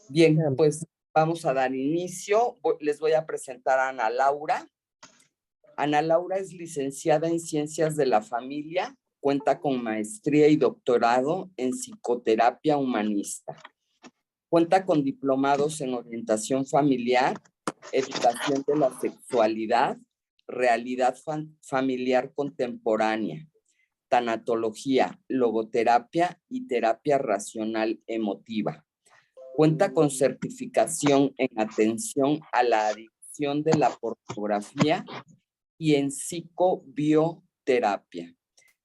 Bien, pues vamos a dar inicio. Les voy a presentar a Ana Laura. Ana Laura es licenciada en Ciencias de la Familia, cuenta con maestría y doctorado en psicoterapia humanista. Cuenta con diplomados en orientación familiar, educación de la sexualidad, realidad familiar contemporánea, tanatología, logoterapia y terapia racional emotiva. Cuenta con certificación en atención a la adicción de la pornografía y en psicobioterapia.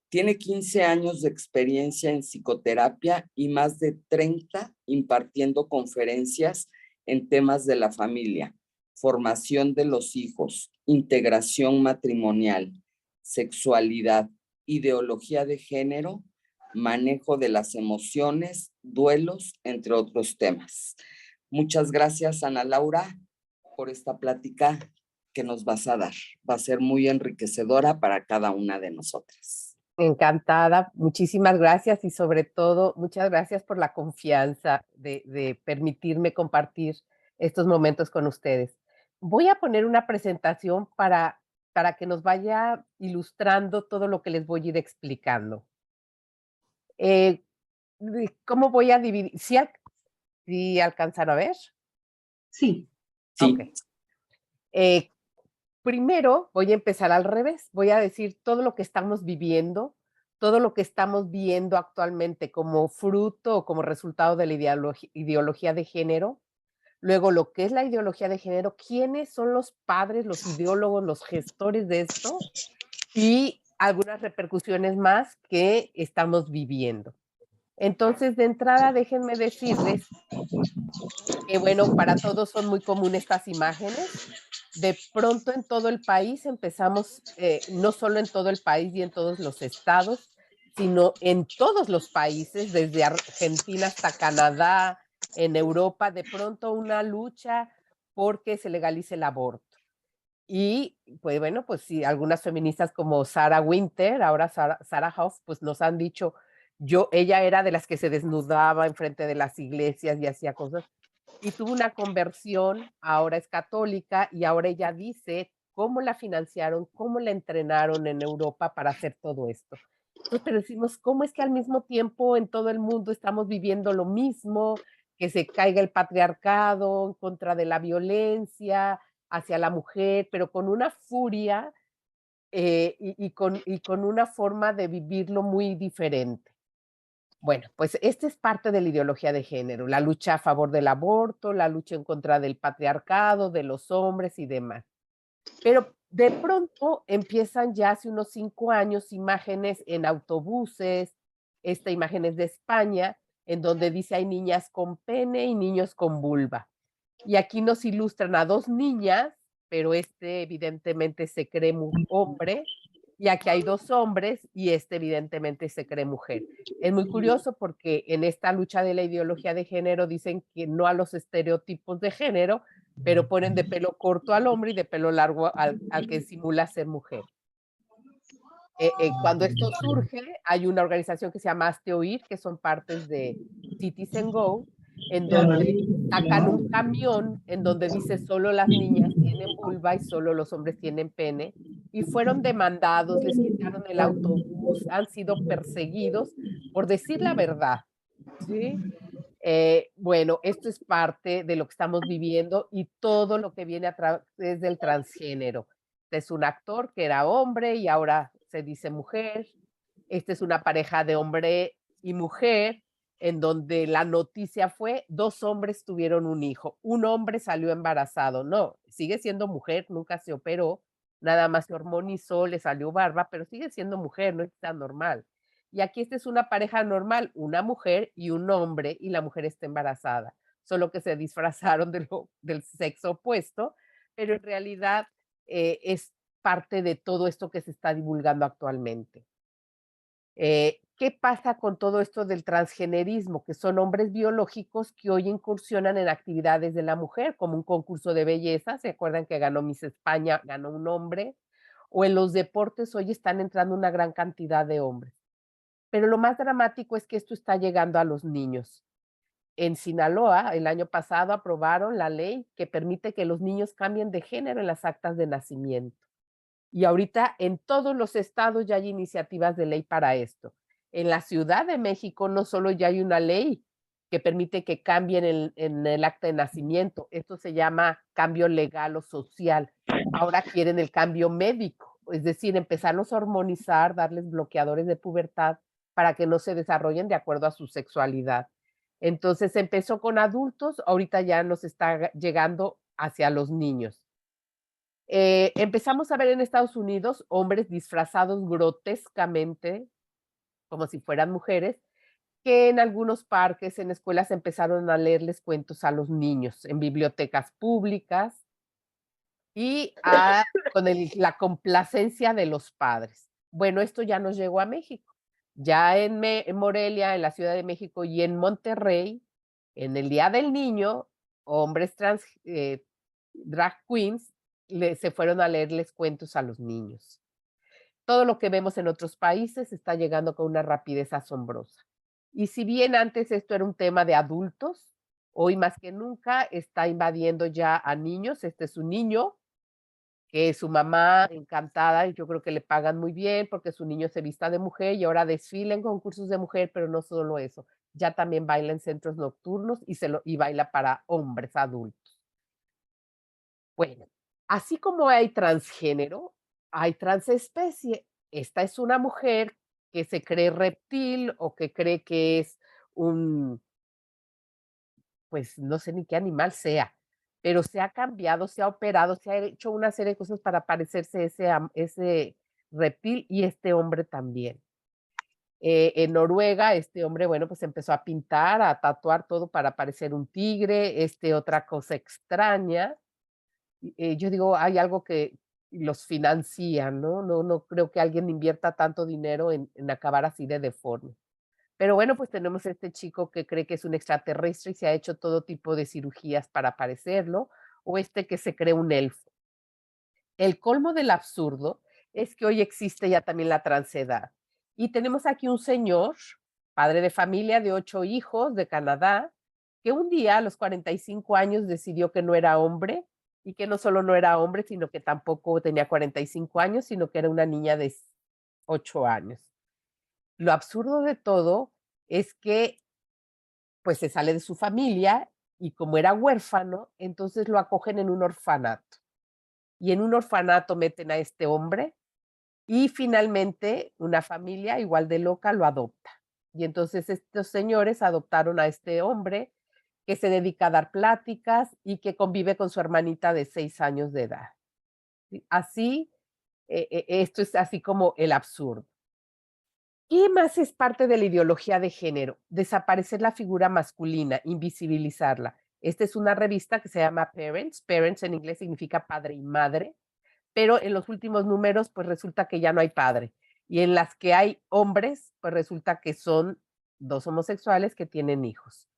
Tiene 15 años de experiencia en psicoterapia y más de 30 impartiendo conferencias en temas de la familia, formación de los hijos, integración matrimonial, sexualidad, ideología de género, manejo de las emociones, duelos, entre otros temas. Muchas gracias, Ana Laura, por esta plática que nos vas a dar. Va a ser muy enriquecedora para cada una de nosotras. Encantada, muchísimas gracias y sobre todo muchas gracias por la confianza de permitirme compartir estos momentos con ustedes. Voy a poner una presentación para que nos vaya ilustrando todo lo que les voy a ir explicando. ¿Cómo voy a dividir? ¿Sí alcanzan a ver? Sí. Ok. Primero voy a empezar al revés, voy a decir todo lo que estamos viviendo, todo lo que estamos viendo actualmente como fruto o como resultado de la ideología de género. Luego, lo que es la ideología de género, quiénes son los padres, los ideólogos, los gestores de esto y algunas repercusiones más que estamos viviendo. Entonces, de entrada, déjenme decirles que, bueno, para todos son muy comunes estas imágenes. De pronto en todo el país empezamos, no solo en todo el país y en todos los estados, sino en todos los países, desde Argentina hasta Canadá, en Europa, de pronto una lucha porque se legalice el aborto. Y pues bueno, pues sí, algunas feministas como Sarah Winter, ahora Sarah Hoff, pues nos han dicho, ella era de las que se desnudaba enfrente de las iglesias y hacía cosas y tuvo una conversión, ahora es católica y ahora ella dice cómo la financiaron, cómo la entrenaron en Europa para hacer todo esto. Entonces, pero decimos, ¿cómo es que al mismo tiempo en todo el mundo estamos viviendo lo mismo, que se caiga el patriarcado en contra de la violencia hacia la mujer, pero con una furia y con una forma de vivirlo muy diferente? Bueno, pues esta es parte de la ideología de género, la lucha a favor del aborto, la lucha en contra del patriarcado, de los hombres y demás. Pero de pronto empiezan ya hace unos 5 años imágenes en autobuses, imágenes de España, en donde dice hay niñas con pene y niños con vulva. Y aquí nos ilustran a 2 niñas, pero evidentemente se cree hombre, y aquí hay 2 hombres y evidentemente se cree mujer. Es muy curioso porque en esta lucha de la ideología de género dicen que no a los estereotipos de género, pero ponen de pelo corto al hombre y de pelo largo al que simula ser mujer. Cuando esto surge, hay una organización que se llama Hazte Oír, que son partes de Citizen Go, en donde sacan un camión en donde dice solo las niñas tienen vulva y solo los hombres tienen pene, y fueron demandados, les quitaron el autobús, han sido perseguidos por decir la verdad, ¿sí? Bueno, esto es parte de lo que estamos viviendo y todo lo que viene a través del transgénero. Este es un actor que era hombre y ahora se dice mujer. Esta es una pareja de hombre y mujer, en donde la noticia fue 2 hombres tuvieron un hijo, un hombre salió embarazado. No, sigue siendo mujer, nunca se operó, nada más se hormonizó, le salió barba, pero sigue siendo mujer, no está normal. Y aquí esta es una pareja normal, una mujer y un hombre, y la mujer está embarazada, solo que se disfrazaron del sexo opuesto, pero en realidad es parte de todo esto que se está divulgando actualmente. ¿Qué pasa con todo esto del transgenerismo? Que son hombres biológicos que hoy incursionan en actividades de la mujer, como un concurso de belleza, ¿se acuerdan que ganó Miss España, ganó un hombre? O en los deportes hoy están entrando una gran cantidad de hombres. Pero lo más dramático es que esto está llegando a los niños. En Sinaloa, el año pasado aprobaron la ley que permite que los niños cambien de género en las actas de nacimiento. Y ahorita en todos los estados ya hay iniciativas de ley para esto. En la Ciudad de México no solo ya hay una ley que permite que cambien en el acta de nacimiento, esto se llama cambio legal o social. Ahora quieren el cambio médico, es decir, empezarlos a hormonizar, darles bloqueadores de pubertad para que no se desarrollen de acuerdo a su sexualidad. Entonces empezó con adultos, ahorita ya nos está llegando hacia los niños. Empezamos a ver en Estados Unidos hombres disfrazados grotescamente, como si fueran mujeres, que en algunos parques, en escuelas, empezaron a leerles cuentos a los niños, en bibliotecas públicas y con la complacencia de los padres. Bueno, esto ya nos llegó a México. Ya en Morelia, en la Ciudad de México y en Monterrey, en el Día del Niño, hombres trans, drag queens, se fueron a leerles cuentos a los niños. Todo lo que vemos en otros países está llegando con una rapidez asombrosa. Y si bien antes esto era un tema de adultos, hoy más que nunca está invadiendo ya a niños. Este es un niño que su mamá encantada, y yo creo que le pagan muy bien porque su niño se vista de mujer y ahora desfila en concursos de mujer, pero no solo eso, ya también baila en centros nocturnos y baila para hombres adultos. Bueno, así como hay transgénero, hay transespecie. Esta es una mujer que se cree reptil o que cree que es un, pues no sé ni qué animal sea, pero se ha cambiado, se ha operado, se ha hecho una serie de cosas para parecerse a ese reptil y este hombre también. En Noruega, este hombre, bueno, pues empezó a pintar, a tatuar todo para parecer un tigre, otra cosa extraña. Yo digo, hay algo que los financia, ¿no? No creo que alguien invierta tanto dinero en acabar así de deforme. Pero bueno, pues tenemos este chico que cree que es un extraterrestre y se ha hecho todo tipo de cirugías para parecerlo, o este que se cree un elfo. El colmo del absurdo es que hoy existe ya también la transedad. Y tenemos aquí un señor, padre de familia de 8 hijos de Canadá, que un día a los 45 años decidió que no era hombre y que no solo no era hombre, sino que tampoco tenía 45 años, sino que era una niña de 8 años. Lo absurdo de todo es que pues se sale de su familia y como era huérfano, entonces lo acogen en un orfanato. Y en un orfanato meten a este hombre y finalmente una familia igual de loca lo adopta. Y entonces estos señores adoptaron a este hombre que se dedica a dar pláticas y que convive con su hermanita de 6 años de edad. ¿Sí? Así, esto es así como el absurdo. ¿Qué más es parte de la ideología de género? Desaparecer la figura masculina, invisibilizarla. Esta es una revista que se llama Parents. Parents en inglés significa padre y madre, pero en los últimos números, pues resulta que ya no hay padre. Y en las que hay hombres, pues resulta que son 2 homosexuales que tienen hijos.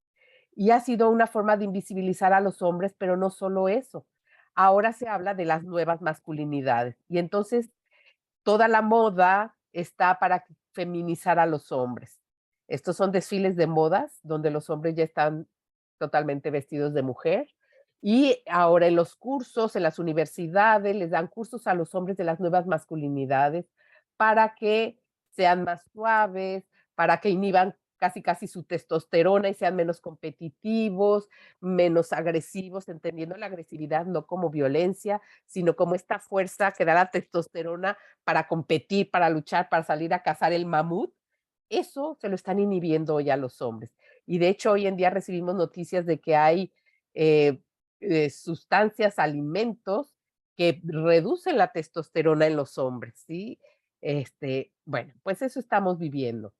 Y ha sido una forma de invisibilizar a los hombres, pero no solo eso. Ahora se habla de las nuevas masculinidades. Y entonces toda la moda está para feminizar a los hombres. Estos son desfiles de modas donde los hombres ya están totalmente vestidos de mujer. Y ahora en los cursos, en las universidades, les dan cursos a los hombres de las nuevas masculinidades para que sean más suaves, para que inhiban casi casi su testosterona y sean menos competitivos, menos agresivos, entendiendo la agresividad no como violencia, sino como esta fuerza que da la testosterona para competir, para luchar, para salir a cazar el mamut. Eso se lo están inhibiendo hoy a los hombres. Y de hecho, hoy en día recibimos noticias de que hay eh, sustancias, alimentos que reducen la testosterona en los hombres, ¿sí? Bueno, pues eso estamos viviendo.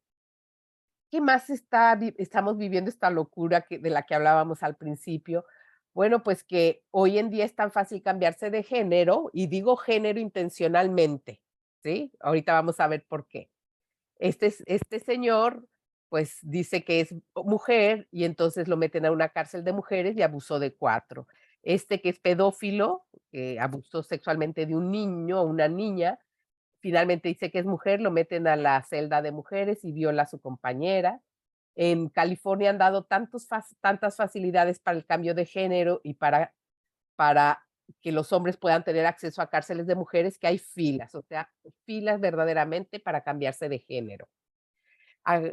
¿Qué más estamos viviendo esta locura de la que hablábamos al principio? Bueno, pues que hoy en día es tan fácil cambiarse de género, y digo género intencionalmente, ¿sí? Ahorita vamos a ver por qué. Este señor, pues dice que es mujer y entonces lo meten a una cárcel de mujeres y abusó de 4. Este que es pedófilo, que abusó sexualmente de un niño o una niña, finalmente dice que es mujer, lo meten a la celda de mujeres y viola a su compañera. En California han dado tantas facilidades para el cambio de género y para que los hombres puedan tener acceso a cárceles de mujeres, que hay filas, o sea, filas verdaderamente para cambiarse de género.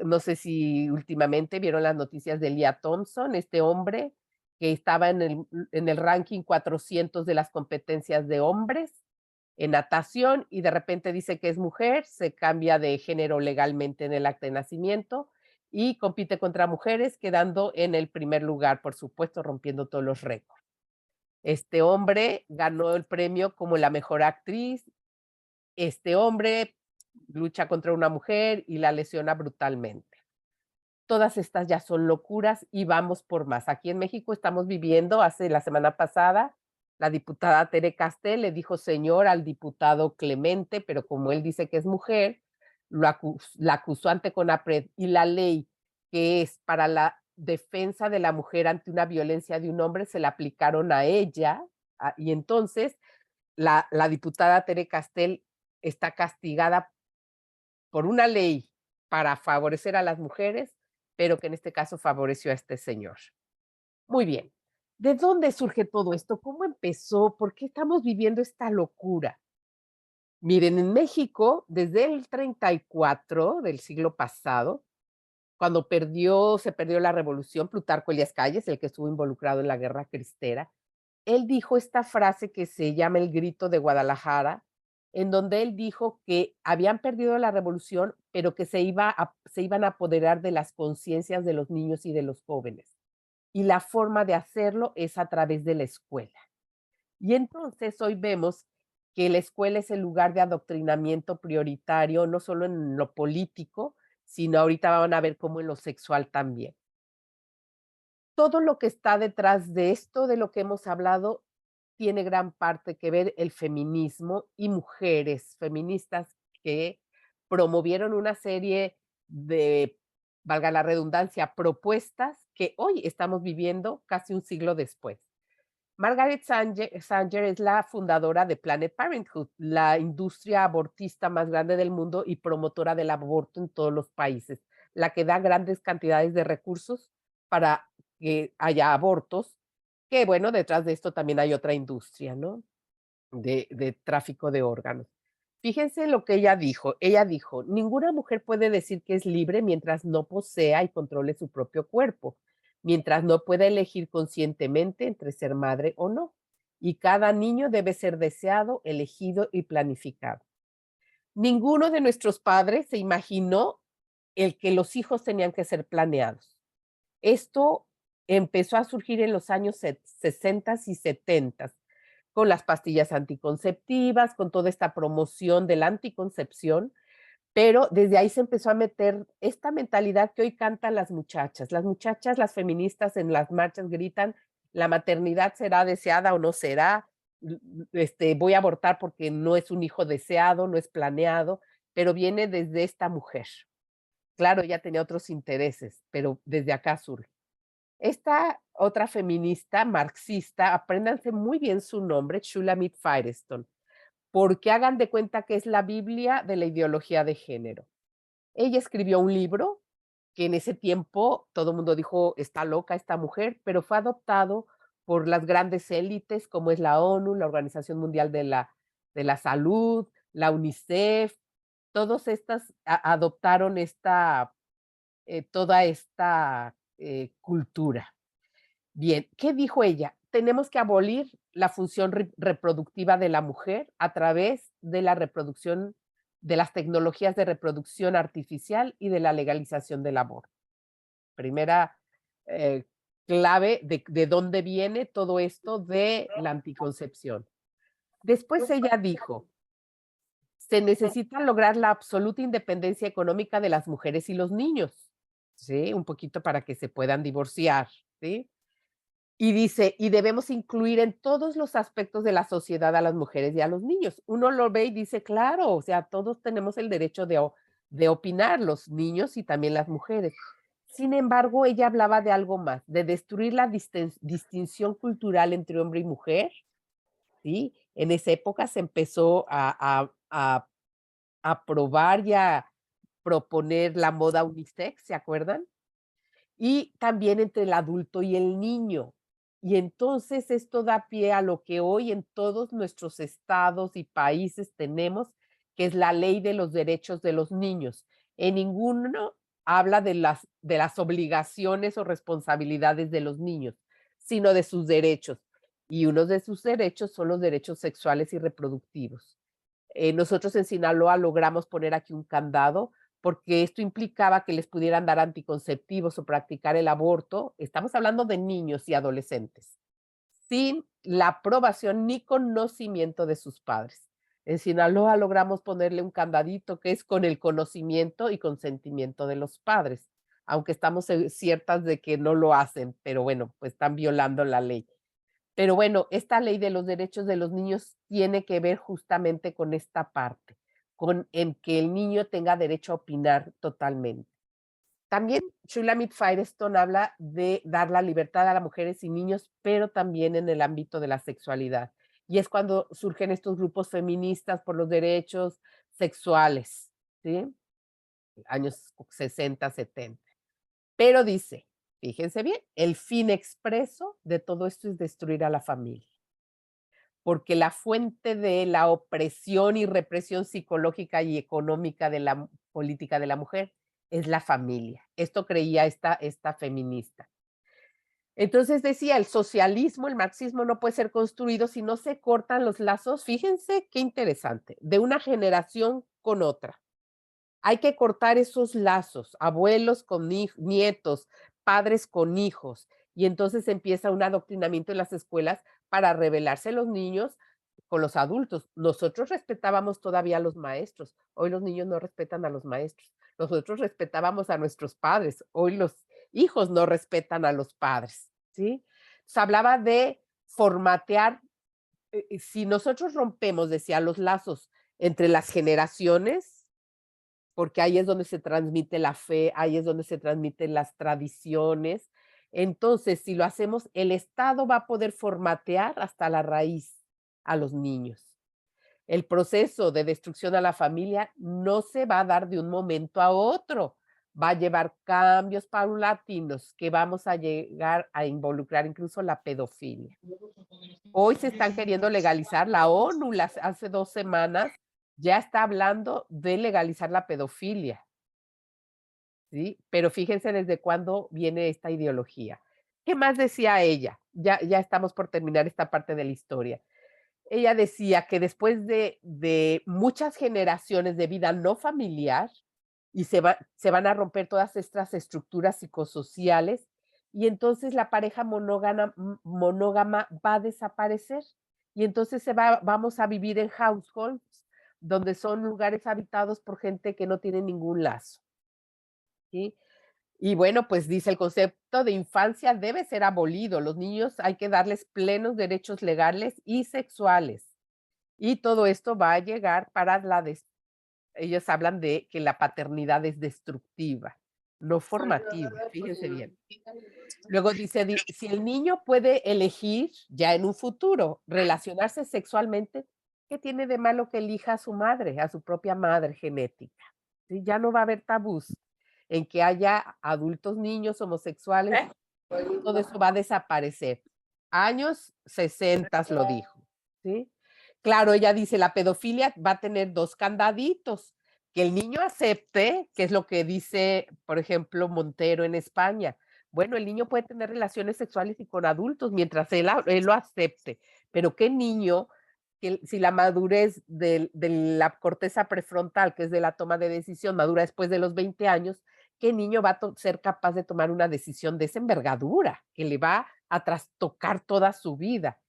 No sé si últimamente vieron las noticias de Lia Thompson, este hombre que estaba en el ranking 400 de las competencias de hombres en natación y de repente dice que es mujer, se cambia de género legalmente en el acta de nacimiento y compite contra mujeres, quedando en el primer lugar, por supuesto, rompiendo todos los récords. Este hombre ganó el premio como la mejor actriz. Este hombre lucha contra una mujer y la lesiona brutalmente. Todas estas ya son locuras y vamos por más. Aquí en México estamos viviendo, hace la semana pasada, la diputada Tere Castel le dijo señor al diputado Clemente, pero como él dice que es mujer, la acusó ante CONAPRED y la ley que es para la defensa de la mujer ante una violencia de un hombre se la aplicaron a ella y entonces la diputada Tere Castel está castigada por una ley para favorecer a las mujeres, pero que en este caso favoreció a este señor. Muy bien. ¿De dónde surge todo esto? ¿Cómo empezó? ¿Por qué estamos viviendo esta locura? Miren, en México, desde el 34 del siglo pasado, cuando se perdió la revolución, Plutarco Elías Calles, el que estuvo involucrado en la guerra cristera, él dijo esta frase que se llama el grito de Guadalajara, en donde él dijo que habían perdido la revolución, pero que se iban a apoderar de las conciencias de los niños y de los jóvenes. Y la forma de hacerlo es a través de la escuela. Y entonces hoy vemos que la escuela es el lugar de adoctrinamiento prioritario, no solo en lo político, sino ahorita van a ver cómo en lo sexual también. Todo lo que está detrás de esto, de lo que hemos hablado, tiene gran parte que ver el feminismo y mujeres feministas que promovieron una serie de, valga la redundancia, propuestas que hoy estamos viviendo casi un siglo después. Margaret Sanger es la fundadora de Planned Parenthood, la industria abortista más grande del mundo y promotora del aborto en todos los países, la que da grandes cantidades de recursos para que haya abortos, que bueno, detrás de esto también hay otra industria, ¿no? De tráfico de órganos. Fíjense lo que ella dijo. Ella dijo, ninguna mujer puede decir que es libre mientras no posea y controle su propio cuerpo, mientras no pueda elegir conscientemente entre ser madre o no. Y cada niño debe ser deseado, elegido y planificado. Ninguno de nuestros padres se imaginó el que los hijos tenían que ser planeados. Esto empezó a surgir en los años 60 y 70 con las pastillas anticonceptivas, con toda esta promoción de la anticoncepción, pero desde ahí se empezó a meter esta mentalidad que hoy cantan las muchachas. Las muchachas, las feministas en las marchas gritan, la maternidad será deseada o no será, voy a abortar porque no es un hijo deseado, no es planeado, pero viene desde esta mujer. Claro, ella tenía otros intereses, pero desde acá surge. Esta otra feminista marxista, apréndanse muy bien su nombre, Shulamit Firestone, porque hagan de cuenta que es la Biblia de la ideología de género. Ella escribió un libro que en ese tiempo todo el mundo dijo, está loca esta mujer, pero fue adoptado por las grandes élites como es la ONU, la Organización Mundial de la Salud, la UNICEF, todos estas adoptaron toda esta cultura. Bien, ¿qué dijo ella? Tenemos que abolir la función reproductiva de la mujer a través de la reproducción, de las tecnologías de reproducción artificial y de la legalización del aborto. Primera eh, clave de dónde viene todo esto de la anticoncepción. Después ella dijo, se necesita lograr la absoluta independencia económica de las mujeres y los niños, ¿sí? Un poquito para que se puedan divorciar, ¿sí? Y dice, y debemos incluir en todos los aspectos de la sociedad a las mujeres y a los niños. Uno lo ve y dice, claro, o sea, todos tenemos el derecho de opinar, los niños y también las mujeres. Sin embargo, ella hablaba de algo más, de destruir la distinción cultural entre hombre y mujer, ¿sí? En esa época se empezó a probar y a proponer la moda unisex, ¿se acuerdan? y también entre el adulto y el niño. Y entonces esto da pie a lo que hoy en todos nuestros estados y países tenemos, que es la ley de los derechos de los niños. En ninguno habla de las obligaciones o responsabilidades de los niños, sino de sus derechos. Y uno de sus derechos son los derechos sexuales y reproductivos. Nosotros en Sinaloa logramos poner aquí un candado porque esto implicaba que les pudieran dar anticonceptivos o practicar el aborto. Estamos hablando de niños y adolescentes, sin la aprobación ni conocimiento de sus padres. En Sinaloa logramos ponerle un candadito que es con el conocimiento y consentimiento de los padres, aunque estamos ciertas de que no lo hacen, pero bueno, pues están violando la ley. Pero bueno, esta ley de los derechos de los niños tiene que ver justamente con esta parte, con en que el niño tenga derecho a opinar totalmente. También Shulamit Firestone habla de dar la libertad a las mujeres y niños, pero también en el ámbito de la sexualidad. Y es cuando surgen estos grupos feministas por los derechos sexuales, ¿sí? Años 60, 70. Pero dice, fíjense bien, el fin expreso de todo esto es destruir a la familia, porque la fuente de la opresión y represión psicológica y económica de la política de la mujer es la familia. Esto creía esta feminista. Entonces decía, el socialismo, el marxismo no puede ser construido si no se cortan los lazos, fíjense qué interesante, de una generación con otra. Hay que cortar esos lazos, abuelos con nietos, padres con hijos, y entonces empieza un adoctrinamiento en las escuelas para rebelarse los niños con los adultos. Nosotros respetábamos todavía a los maestros, hoy los niños no respetan a los maestros. Nosotros respetábamos a nuestros padres, hoy los hijos no respetan a los padres, ¿sí? Se hablaba de formatear, si nosotros rompemos, decía, los lazos entre las generaciones, porque ahí es donde se transmite la fe, ahí es donde se transmiten las tradiciones. Entonces, si lo hacemos, el Estado va a poder formatear hasta la raíz a los niños. El proceso de destrucción a la familia no se va a dar de un momento a otro. Va a llevar cambios paulatinos que vamos a llegar a involucrar incluso la pedofilia. Hoy se están queriendo legalizar, la ONU hace 2 semanas ya está hablando de legalizar la pedofilia, ¿sí? Pero fíjense desde cuándo viene esta ideología. ¿Qué más decía ella? Ya estamos por terminar esta parte de la historia. Ella decía que después de muchas generaciones de vida no familiar, y se van a romper todas estas estructuras psicosociales, y entonces la pareja monógama va a desaparecer. Y entonces vamos a vivir en households, donde son lugares habitados por gente que no tiene ningún lazo, ¿sí? Y bueno, pues dice, el concepto de infancia debe ser abolido. Los niños hay que darles plenos derechos legales y sexuales. Y todo esto va a llegar para ellos hablan de que la paternidad es destructiva, no formativa, fíjense bien. Luego dice, si el niño puede elegir ya en un futuro relacionarse sexualmente, ¿qué tiene de malo que elija a su madre, a su propia madre genética? ¿Sí? Ya no va a haber tabús en que haya adultos, niños homosexuales, todo eso va a desaparecer. Años 60 lo dijo, ¿sí? Claro, ella dice, la pedofilia va a tener 2 candaditos, que el niño acepte, que es lo que dice, por ejemplo, Montero en España. Bueno, el niño puede tener relaciones sexuales y con adultos mientras él lo acepte, pero ¿qué niño, que si la madurez de la corteza prefrontal, que es de la toma de decisión, madura después de los 20 años, qué niño va a ser capaz de tomar una decisión de esa envergadura, que le va a trastocar toda su vida?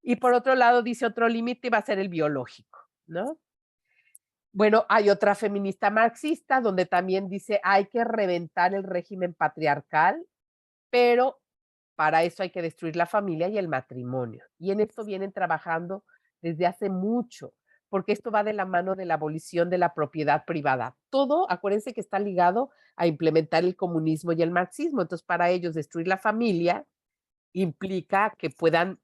Y por otro lado, dice otro límite va a ser el biológico, ¿no? Bueno, hay otra feminista marxista donde también dice hay que reventar el régimen patriarcal, pero para eso hay que destruir la familia y el matrimonio. Y en esto vienen trabajando desde hace mucho, porque esto va de la mano de la abolición de la propiedad privada. Todo, acuérdense que está ligado a implementar el comunismo y el marxismo. Entonces, para ellos, destruir la familia implica que puedan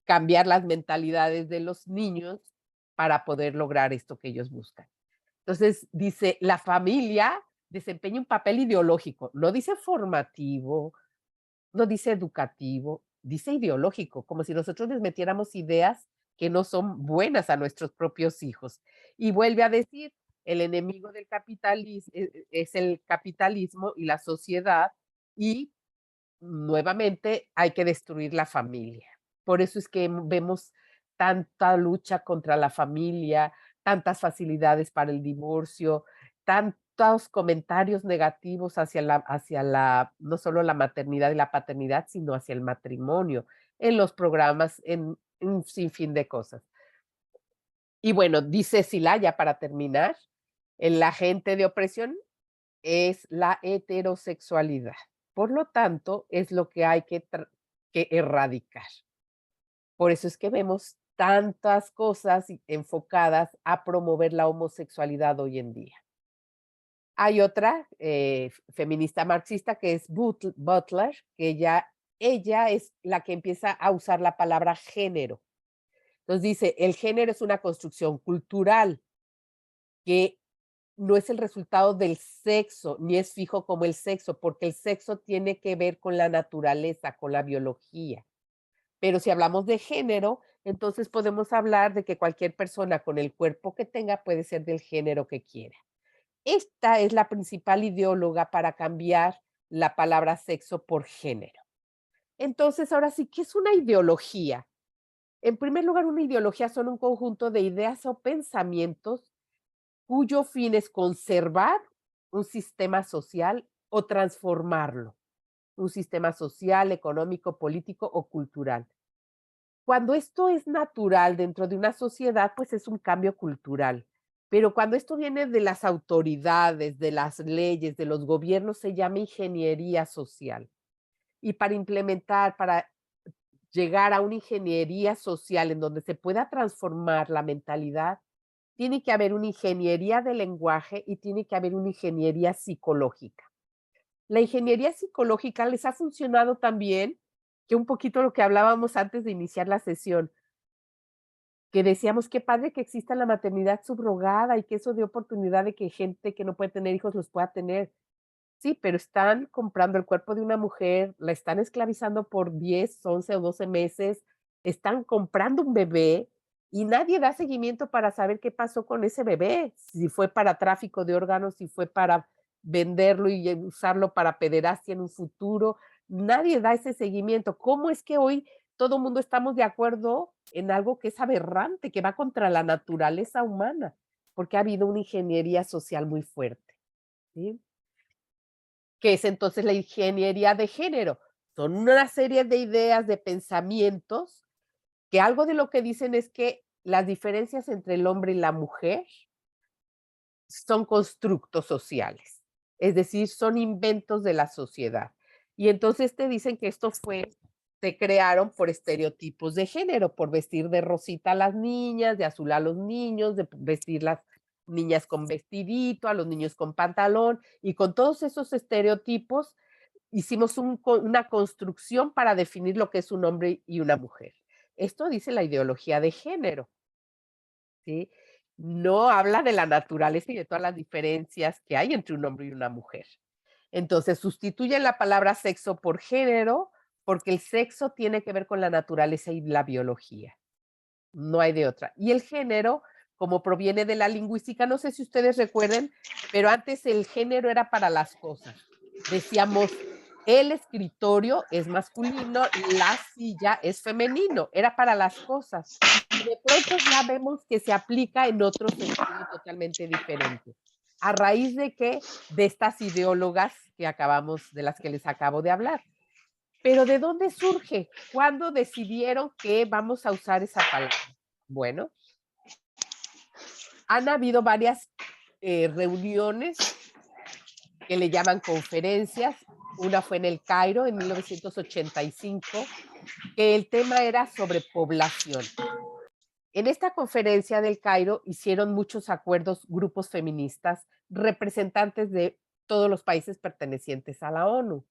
cambiar las mentalidades de los niños para poder lograr esto que ellos buscan. Entonces, dice, la familia desempeña un papel ideológico. No dice formativo, no dice educativo, dice ideológico, como si nosotros les metiéramos ideas que no son buenas a nuestros propios hijos. Y vuelve a decir, el enemigo del capitalismo es el capitalismo y la sociedad, y nuevamente hay que destruir la familia. Por eso es que vemos tanta lucha contra la familia, tantas facilidades para el divorcio, tantos comentarios negativos hacia la no solo la maternidad y la paternidad, sino hacia el matrimonio, en los programas, en un sinfín de cosas. Y bueno, dice Sila, para terminar, el agente de opresión es la heterosexualidad. Por lo tanto, es lo que hay que erradicar. Por eso es que vemos tantas cosas enfocadas a promover la homosexualidad hoy en día. Hay otra feminista marxista que es Butler, que ella es la que empieza a usar la palabra género. Entonces dice, el género es una construcción cultural que no es el resultado del sexo, ni es fijo como el sexo, porque el sexo tiene que ver con la naturaleza, con la biología. Pero si hablamos de género, entonces podemos hablar de que cualquier persona con el cuerpo que tenga puede ser del género que quiera. Esta es la principal ideóloga para cambiar la palabra sexo por género. Entonces, ahora sí, ¿qué es una ideología? En primer lugar, una ideología son un conjunto de ideas o pensamientos cuyo fin es conservar un sistema social o transformarlo, un sistema social, económico, político o cultural. Cuando esto es natural dentro de una sociedad, pues es un cambio cultural. Pero cuando esto viene de las autoridades, de las leyes, de los gobiernos, se llama ingeniería social. Y para llegar a una ingeniería social en donde se pueda transformar la mentalidad, tiene que haber una ingeniería del lenguaje y tiene que haber una ingeniería psicológica. La ingeniería psicológica les ha funcionado también, que un poquito lo que hablábamos antes de iniciar la sesión, que decíamos qué padre que exista la maternidad subrogada y que eso dé oportunidad de que gente que no puede tener hijos los pueda tener. Sí, pero están comprando el cuerpo de una mujer, la están esclavizando por 10, 11 o 12 meses, están comprando un bebé y nadie da seguimiento para saber qué pasó con ese bebé, si fue para tráfico de órganos, si fue para venderlo y usarlo para pederastia en un futuro. Nadie da ese seguimiento. ¿Cómo es que hoy todo el mundo estamos de acuerdo en algo que es aberrante, que va contra la naturaleza humana? Porque ha habido una ingeniería social muy fuerte, ¿sí? ¿Qué es entonces la ingeniería de género? Son una serie de ideas, de pensamientos, que algo de lo que dicen es que las diferencias entre el hombre y la mujer son constructos sociales, es decir, son inventos de la sociedad. Y entonces te dicen que se crearon por estereotipos de género, por vestir de rosita a las niñas, de azul a los niños, de vestir las niñas con vestidito, a los niños con pantalón, y con todos esos estereotipos hicimos una construcción para definir lo que es un hombre y una mujer. Esto dice la ideología de género, ¿sí? No habla de la naturaleza y de todas las diferencias que hay entre un hombre y una mujer. Entonces, sustituyen la palabra sexo por género, porque el sexo tiene que ver con la naturaleza y la biología. No hay de otra. Y el género, como proviene de la lingüística, no sé si ustedes recuerden, pero antes el género era para las cosas. Decíamos, el escritorio es masculino, la silla es femenino, era para las cosas. Y de pronto ya vemos que se aplica en otro sentido totalmente diferente. ¿A raíz de qué? De estas ideólogas de las que les acabo de hablar. Pero ¿de dónde surge? ¿Cuándo decidieron que vamos a usar esa palabra? Bueno, han habido varias reuniones que le llaman conferencias. Una fue en el Cairo en 1985, que el tema era sobre población. En esta conferencia del Cairo hicieron muchos acuerdos grupos feministas, representantes de todos los países pertenecientes a la ONU.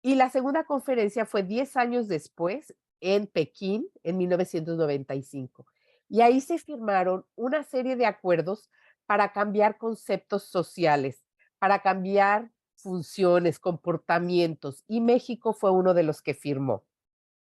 Y la segunda conferencia fue 10 años después, en Pekín, en 1995. Y ahí se firmaron una serie de acuerdos para cambiar conceptos sociales, para cambiar funciones, comportamientos, y México fue uno de los que firmó.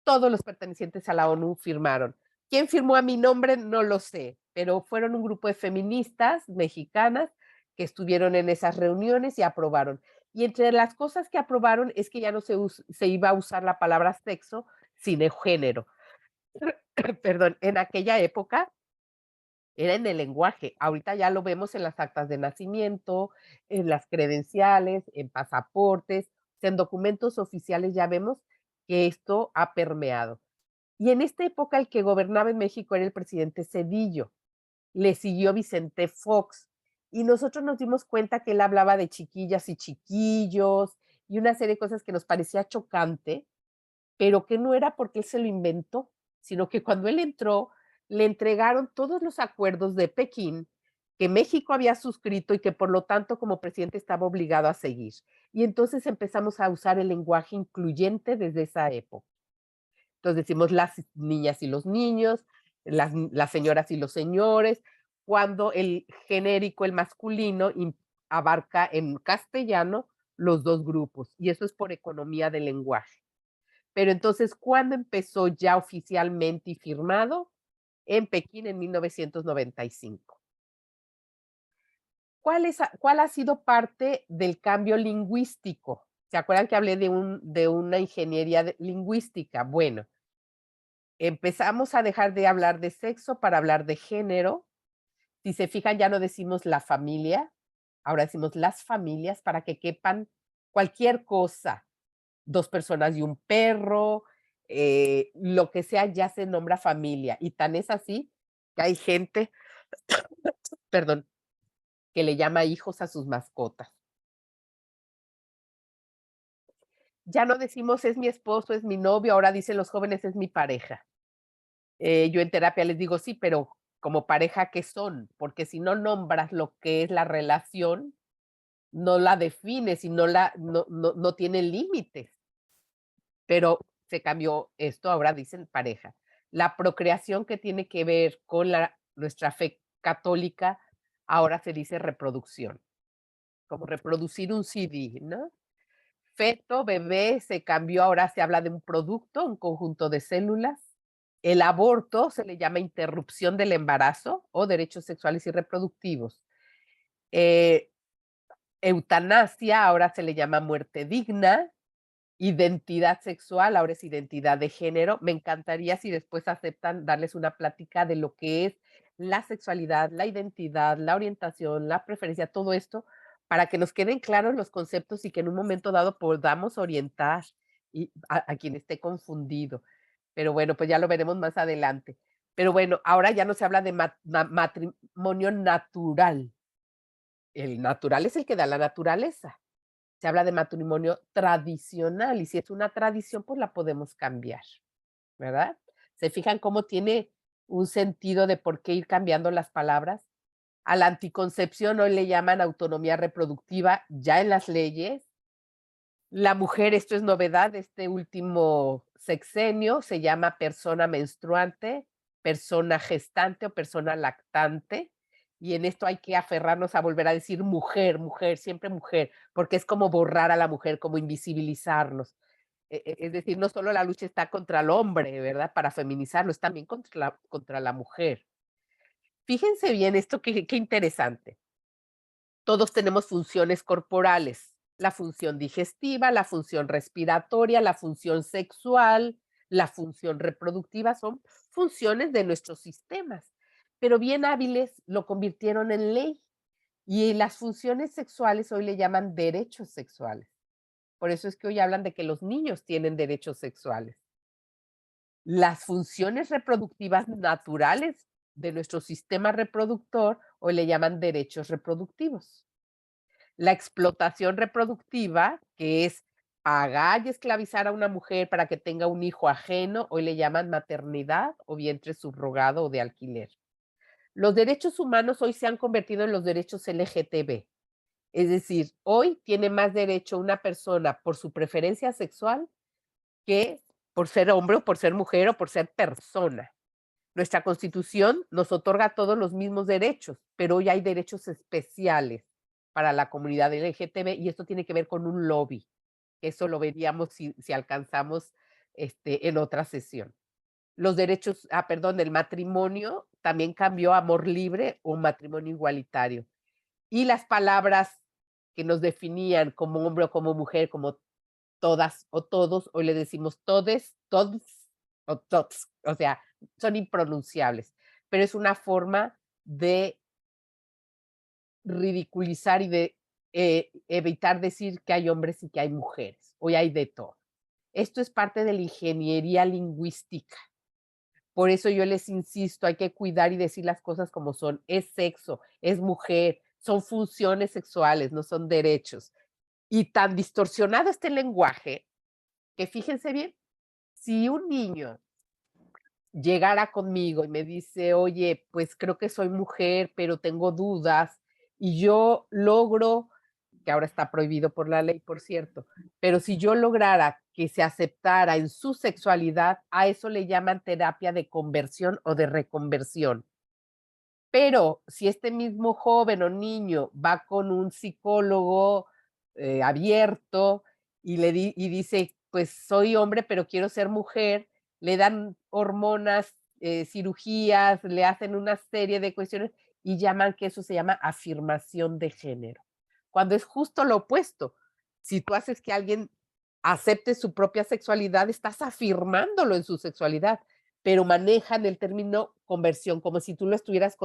Todos los pertenecientes a la ONU firmaron. ¿Quién firmó a mi nombre? No lo sé, pero fueron un grupo de feministas mexicanas que estuvieron en esas reuniones y aprobaron. Y entre las cosas que aprobaron es que ya no se iba a usar la palabra sexo, sino género. Perdón, en aquella época era en el lenguaje. Ahorita ya lo vemos en las actas de nacimiento, en las credenciales, en pasaportes, en documentos oficiales ya vemos que esto ha permeado. Y en esta época el que gobernaba en México era el presidente Cedillo, le siguió Vicente Fox, y nosotros nos dimos cuenta que él hablaba de chiquillas y chiquillos y una serie de cosas que nos parecía chocante, pero que no era porque él se lo inventó, sino que cuando él entró, le entregaron todos los acuerdos de Pekín que México había suscrito y que por lo tanto como presidente estaba obligado a seguir. Y entonces empezamos a usar el lenguaje incluyente desde esa época. Entonces decimos las niñas y los niños, las señoras y los señores, cuando el genérico, el masculino, abarca en castellano los dos grupos, y eso es por economía del lenguaje. Pero entonces, ¿cuándo empezó ya oficialmente y firmado? En Pekín en 1995. ¿Cuál ha sido parte del cambio lingüístico? ¿Se acuerdan que hablé de una ingeniería lingüística? Bueno, empezamos a dejar de hablar de sexo para hablar de género. Si se fijan, ya no decimos la familia, ahora decimos las familias para que quepan cualquier cosa. 2 personas y un perro, lo que sea, ya se nombra familia. Y tan es así que hay gente, perdón, que le llama hijos a sus mascotas. Ya no decimos es mi esposo, es mi novio, ahora dicen los jóvenes es mi pareja. Yo en terapia les digo, sí, pero como pareja, ¿qué son? Porque si no nombras lo que es la relación, no la defines y no tiene límites. Pero se cambió esto, ahora dicen pareja. La procreación que tiene que ver con nuestra fe católica, ahora se dice reproducción, como reproducir un CD, ¿no? Feto, bebé, se cambió, ahora se habla de un producto, un conjunto de células. El aborto se le llama interrupción del embarazo o derechos sexuales y reproductivos. Eh, Eutanasia, ahora se le llama muerte digna. Identidad sexual, ahora es identidad de género. Me encantaría si después aceptan darles una plática de lo que es la sexualidad, la identidad, la orientación, la preferencia, todo esto, para que nos queden claros los conceptos y que en un momento dado podamos orientar a quien esté confundido. Pero bueno, pues ya lo veremos más adelante. Pero bueno, ahora ya no se habla de matrimonio natural. El natural es el que da la naturaleza. Se habla de matrimonio tradicional y si es una tradición, pues la podemos cambiar, ¿verdad? ¿Se fijan cómo tiene un sentido de por qué ir cambiando las palabras? A la anticoncepción hoy le llaman autonomía reproductiva ya en las leyes. La mujer, esto es novedad de este último sexenio, se llama persona menstruante, persona gestante o persona lactante. Y en esto hay que aferrarnos a volver a decir mujer, mujer, siempre mujer, porque es como borrar a la mujer, como invisibilizarnos. Es decir, no solo la lucha está contra el hombre, ¿verdad? Para feminizarlo, es también contra la mujer. Fíjense bien esto, qué interesante. Todos tenemos funciones corporales, la función digestiva, la función respiratoria, la función sexual, la función reproductiva, son funciones de nuestros sistemas, pero bien hábiles lo convirtieron en ley y las funciones sexuales hoy le llaman derechos sexuales. Por eso es que hoy hablan de que los niños tienen derechos sexuales. Las funciones reproductivas naturales de nuestro sistema reproductor hoy le llaman derechos reproductivos. La explotación reproductiva, que es pagar y esclavizar a una mujer para que tenga un hijo ajeno, hoy le llaman maternidad o vientre subrogado o de alquiler. Los derechos humanos hoy se han convertido en los derechos LGTB. Es decir, hoy tiene más derecho una persona por su preferencia sexual que por ser hombre o por ser mujer o por ser persona. Nuestra Constitución nos otorga todos los mismos derechos, pero hoy hay derechos especiales para la comunidad LGTB, y esto tiene que ver con un lobby, que eso lo veríamos si alcanzamos en otra sesión. Los derechos, perdón, el matrimonio también cambió a amor libre o matrimonio igualitario. Y las palabras que nos definían como hombre o como mujer, como todas o todos, hoy le decimos todes, tods o tots, o sea, son impronunciables, pero es una forma de ridiculizar y de evitar decir que hay hombres y que hay mujeres. Hoy hay de todo. Esto es parte de la ingeniería lingüística. Por eso yo les insisto, hay que cuidar y decir las cosas como son. Es sexo, es mujer, son funciones sexuales, no son derechos. Y tan distorsionado este lenguaje que fíjense bien, si un niño llegara conmigo y me dice, oye, pues creo que soy mujer, pero tengo dudas, y yo logro, que ahora está prohibido por la ley, por cierto, pero si yo lograra que se aceptara en su sexualidad, a eso le llaman terapia de conversión o de reconversión. Pero si este mismo joven o niño va con un psicólogo abierto y dice, pues soy hombre, pero quiero ser mujer, le dan hormonas, cirugías, le hacen una serie de cuestiones y llaman que eso se llama afirmación de género, cuando es justo lo opuesto. Si tú haces que alguien acepte su propia sexualidad, estás afirmándolo en su sexualidad, pero manejan el término conversión como si tú lo estuvieras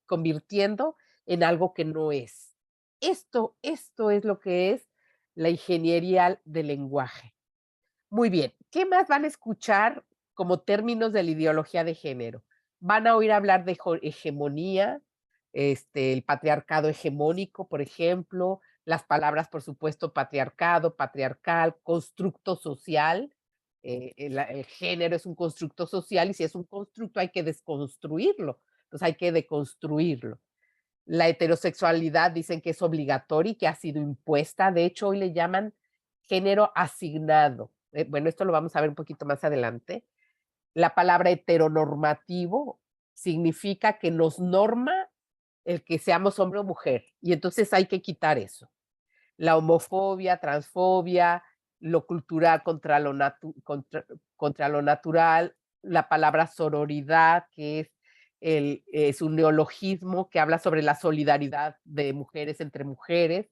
convirtiendo en algo que no es. Esto es lo que es la ingeniería del lenguaje. Muy bien, ¿qué más van a escuchar como términos de la ideología de género? Van a oír hablar de hegemonía, el patriarcado hegemónico, por ejemplo, las palabras, por supuesto, patriarcado, patriarcal, constructo social. El género es un constructo social y si es un constructo hay que desconstruirlo, entonces hay que deconstruirlo. La heterosexualidad dicen que es obligatoria y que ha sido impuesta. De hecho, hoy le llaman género asignado. Bueno, esto lo vamos a ver un poquito más adelante. La palabra heteronormativo significa que nos norma el que seamos hombre o mujer, y entonces hay que quitar eso. La homofobia, transfobia, lo cultural contra lo natural, la palabra sororidad, que es un neologismo que habla sobre la solidaridad de mujeres entre mujeres.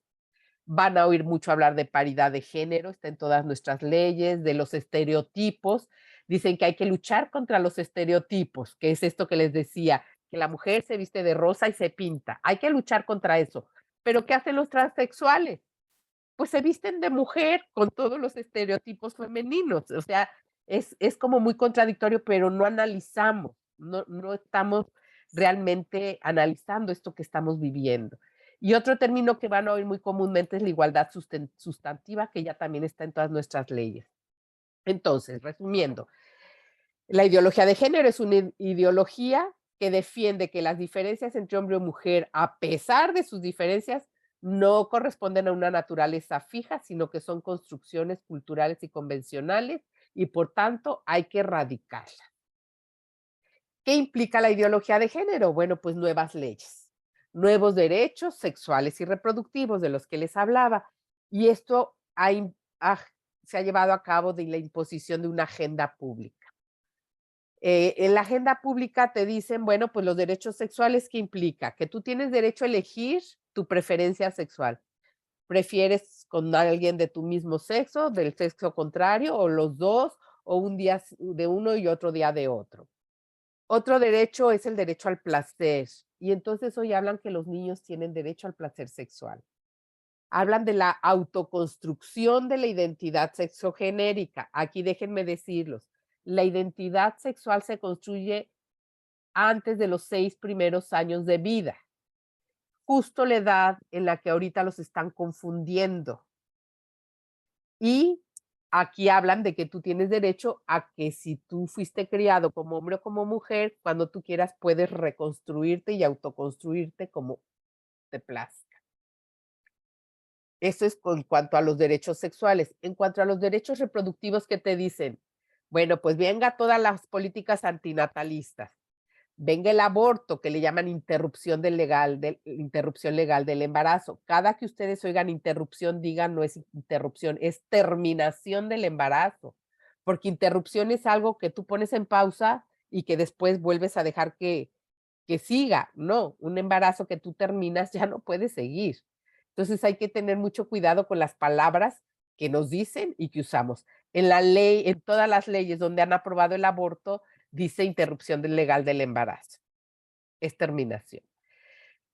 Van a oír mucho hablar de paridad de género, está en todas nuestras leyes, de los estereotipos. Dicen que hay que luchar contra los estereotipos, que es esto que les decía, que la mujer se viste de rosa y se pinta. Hay que luchar contra eso. Pero ¿qué hacen los transexuales? Pues se visten de mujer con todos los estereotipos femeninos. O sea, es como muy contradictorio, pero no analizamos, no estamos realmente analizando esto que estamos viviendo. Y otro término que van a oír muy comúnmente es la igualdad sustantiva, que ya también está en todas nuestras leyes. Entonces, resumiendo, la ideología de género es una ideología que defiende que las diferencias entre hombre y mujer, a pesar de sus diferencias, no corresponden a una naturaleza fija, sino que son construcciones culturales y convencionales y por tanto hay que erradicarla. ¿Qué implica la ideología de género? Bueno, pues nuevas leyes, nuevos derechos sexuales y reproductivos de los que les hablaba. Y esto se ha llevado a cabo de la imposición de una agenda pública. En la agenda pública te dicen, bueno, pues los derechos sexuales, ¿qué implica? Que tú tienes derecho a elegir tu preferencia sexual. ¿Prefieres con alguien de tu mismo sexo, del sexo contrario, o los dos, o un día de uno y otro día de otro? Otro derecho es el derecho al placer. Y entonces hoy hablan que los niños tienen derecho al placer sexual. Hablan de la autoconstrucción de la identidad sexogenérica. Aquí déjenme decirlos. La identidad sexual se construye antes de los 6 primeros años de vida, justo la edad en la que ahorita los están confundiendo. Y aquí hablan de que tú tienes derecho a que si tú fuiste criado como hombre o como mujer, cuando tú quieras puedes reconstruirte y autoconstruirte como te plazca. Eso es en cuanto a los derechos sexuales. En cuanto a los derechos reproductivos, ¿qué te dicen? Bueno, pues venga todas las políticas antinatalistas. venga el aborto, que le llaman interrupción legal del embarazo. Cada que ustedes oigan interrupción, digan no es interrupción, es terminación del embarazo, porque interrupción es algo que tú pones en pausa y que después vuelves a dejar que siga. No, un embarazo que tú terminas ya no puede seguir. Entonces hay que tener mucho cuidado con las palabras que nos dicen y que usamos. En la ley, en todas las leyes donde han aprobado el aborto, dice interrupción legal del embarazo, es terminación.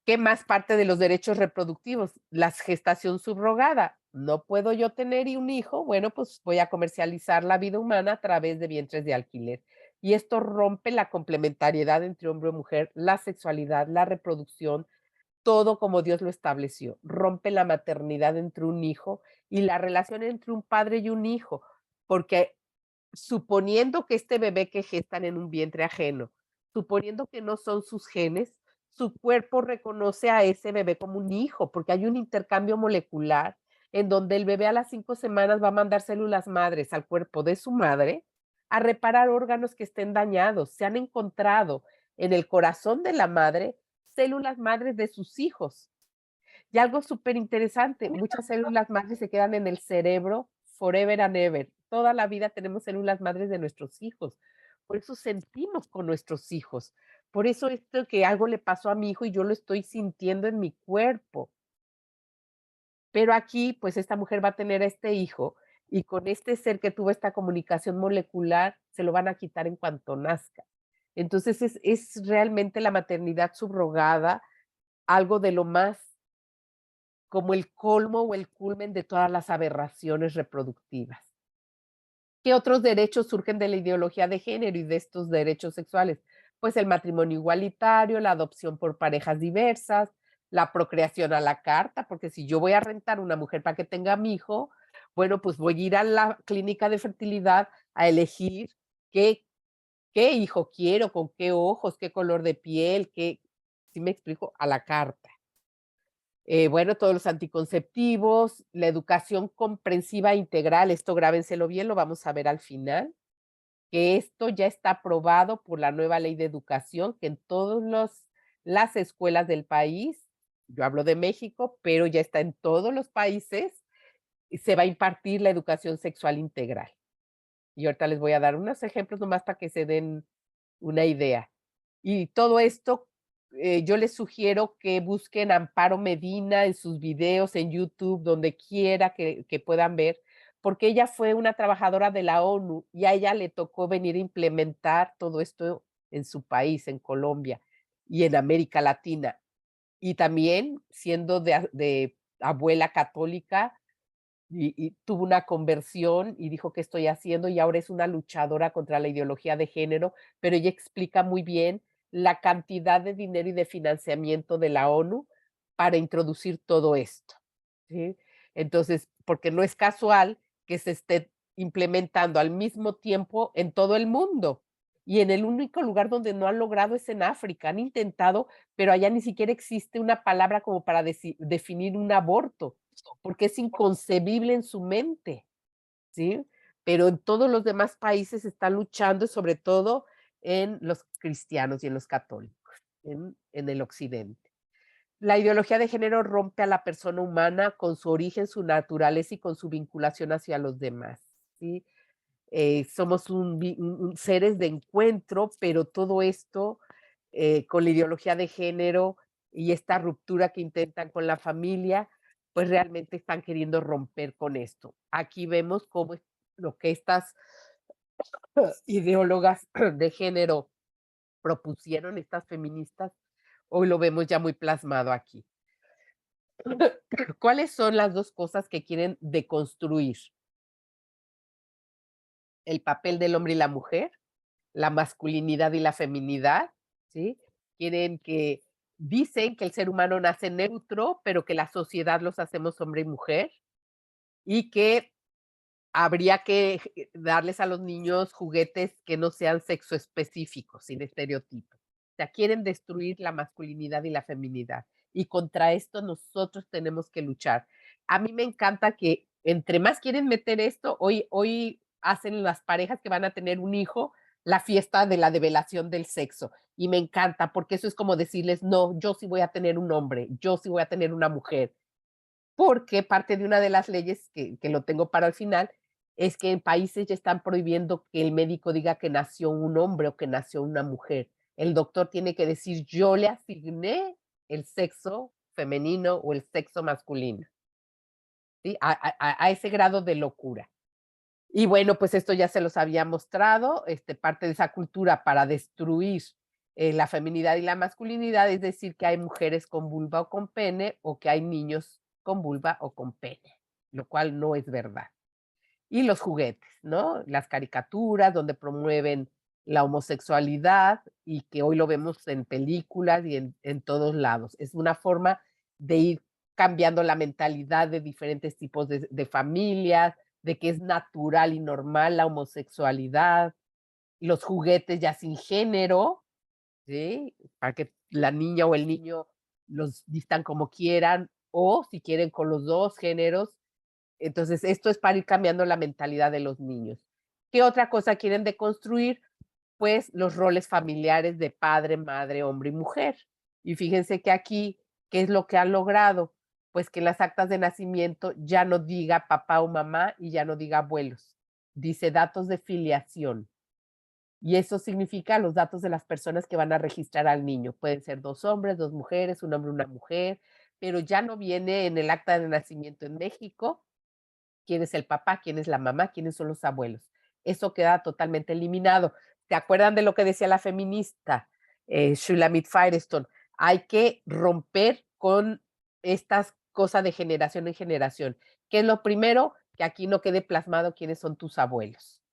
¿Qué más parte de los derechos reproductivos? La gestación subrogada. No puedo yo tener un hijo, bueno, pues voy a comercializar la vida humana a través de vientres de alquiler. Y esto rompe la complementariedad entre hombre y mujer, la sexualidad, la reproducción, todo como Dios lo estableció. Rompe la maternidad entre un hijo y la relación entre un padre y un hijo, porque suponiendo que este bebé que gestan en un vientre ajeno, suponiendo que no son sus genes, su cuerpo reconoce a ese bebé como un hijo, porque hay un intercambio molecular en donde el bebé a las 5 semanas va a mandar células madres al cuerpo de su madre a reparar órganos que estén dañados. Se han encontrado en el corazón de la madre células madres de sus hijos. Y algo súper interesante, muchas células madres se quedan en el cerebro forever and ever. Toda la vida tenemos células madres de nuestros hijos. Por eso sentimos con nuestros hijos. Por eso esto que algo le pasó a mi hijo y yo lo estoy sintiendo en mi cuerpo. Pero aquí, pues esta mujer va a tener a este hijo y con este ser que tuvo esta comunicación molecular, se lo van a quitar en cuanto nazca. Entonces es realmente la maternidad subrogada, algo de lo más como el colmo o el culmen de todas las aberraciones reproductivas. ¿Qué otros derechos surgen de la ideología de género y de estos derechos sexuales? Pues el matrimonio igualitario, la adopción por parejas diversas, la procreación a la carta, porque si yo voy a rentar una mujer para que tenga a mi hijo, bueno, pues voy a ir a la clínica de fertilidad a elegir qué, qué hijo quiero, con qué ojos, qué color de piel, qué, ¿sí me explico? A la carta. Bueno, todos los anticonceptivos, la educación comprensiva integral, esto grábenselo bien, lo vamos a ver al final, que esto ya está aprobado por la nueva ley de educación, que en todas las escuelas del país, yo hablo de México, pero ya está en todos los países, y se va a impartir la educación sexual integral. Y ahorita les voy a dar unos ejemplos nomás para que se den una idea. Y todo esto, yo les sugiero que busquen a Amparo Medina en sus videos, en YouTube, donde quiera que puedan ver, porque ella fue una trabajadora de la ONU y a ella le tocó venir a implementar todo esto en su país, en Colombia y en América Latina. Y también siendo de abuela católica, y tuvo una conversión y dijo: "¿Qué estoy haciendo?", y ahora es una luchadora contra la ideología de género, pero ella explica muy bien la cantidad de dinero y de financiamiento de la ONU para introducir todo esto, ¿sí? Entonces, porque no es casual que se esté implementando al mismo tiempo en todo el mundo, y en el único lugar donde no han logrado es en África. Han intentado, pero allá ni siquiera existe una palabra como para definir un aborto porque es inconcebible en su mente, ¿sí? Pero en todos los demás países están luchando, sobre todo en los cristianos y en los católicos, en el occidente. La ideología de género rompe a la persona humana con su origen, su naturaleza y con su vinculación hacia los demás, ¿sí? Somos seres de encuentro, pero todo esto con la ideología de género y esta ruptura que intentan con la familia, pues realmente están queriendo romper con esto. Aquí vemos cómo lo que estas ideólogas de género propusieron, estas feministas, hoy lo vemos ya muy plasmado aquí. ¿Cuáles son las dos cosas que quieren deconstruir? El papel del hombre y la mujer, la masculinidad y la feminidad, ¿sí? Quieren que dicen que el ser humano nace neutro, pero que la sociedad los hacemos hombre y mujer, y que habría que darles a los niños juguetes que no sean sexo específicos, sin estereotipos. O sea, quieren destruir la masculinidad y la feminidad. Y contra esto nosotros tenemos que luchar. A mí me encanta que entre más quieren meter esto, hoy hacen las parejas que van a tener un hijo, la fiesta de la develación del sexo. Y me encanta, porque eso es como decirles, no, yo sí voy a tener un hombre, yo sí voy a tener una mujer. Porque parte de una de las leyes que lo tengo para el final, es que en países ya están prohibiendo que el médico diga que nació un hombre o que nació una mujer. El doctor tiene que decir, yo le asigné el sexo femenino o el sexo masculino, ¿sí? A ese grado de locura. Y bueno, pues esto ya se los había mostrado, parte de esa cultura para destruir la feminidad y la masculinidad, es decir, que hay mujeres con vulva o con pene, o que hay niños con vulva o con pene, lo cual no es verdad. Y los juguetes, ¿no? Las caricaturas donde promueven la homosexualidad y que hoy lo vemos en películas y en todos lados. Es una forma de ir cambiando la mentalidad de diferentes tipos de familias, de que es natural y normal la homosexualidad, los juguetes ya sin género, ¿sí? Para que la niña o el niño los vistan como quieran, o si quieren con los 2 géneros. Entonces, esto es para ir cambiando la mentalidad de los niños. ¿Qué otra cosa quieren deconstruir? Pues los roles familiares de padre, madre, hombre y mujer. Y fíjense que aquí, ¿qué es lo que han logrado? Pues que en las actas de nacimiento ya no diga papá o mamá y ya no diga abuelos. Dice datos de filiación. Y eso significa los datos de las personas que van a registrar al niño. Pueden ser 2 hombres, 2 mujeres, un hombre, una mujer, pero ya no viene en el acta de nacimiento en México quién es el papá, quién es la mamá, quiénes son los abuelos. Eso queda totalmente eliminado. ¿Se acuerdan de lo que decía la feminista Shulamit Firestone? Hay que romper con estas cosas de generación en generación. ¿Qué es lo primero? Que aquí no quede plasmado quiénes son tus abuelos.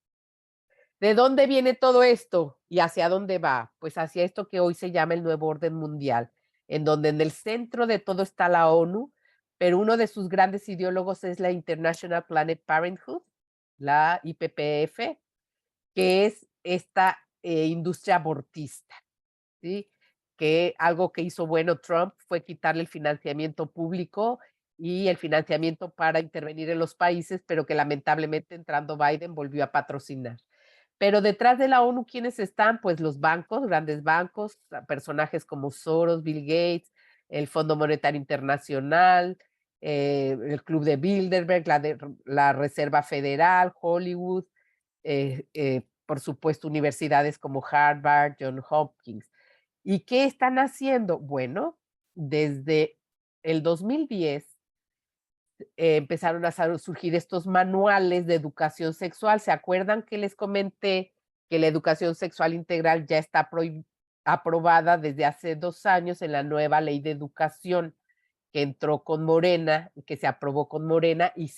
¿De dónde viene todo esto y hacia dónde va? Pues hacia esto que hoy se llama el nuevo orden mundial, en donde en el centro de todo está la ONU, pero uno de sus grandes ideólogos es la International Planet Parenthood, la IPPF, que es esta industria abortista, ¿sí? Que algo que hizo bueno Trump fue quitarle el financiamiento público y el financiamiento para intervenir en los países, pero que lamentablemente entrando Biden volvió a patrocinar. Pero detrás de la ONU, ¿quiénes están? Pues los bancos, grandes bancos, personajes como Soros, Bill Gates, el Fondo Monetario Internacional, el Club de Bilderberg, la Reserva Federal, Hollywood, por supuesto, universidades como Harvard, John Hopkins. ¿Y qué están haciendo? Bueno, desde el 2010 empezaron a surgir estos manuales de educación sexual. ¿Se acuerdan que les comenté que la educación sexual integral ya está aprobada desde hace 2 años en la nueva ley de educación que entró con Morena, que se aprobó con Morena y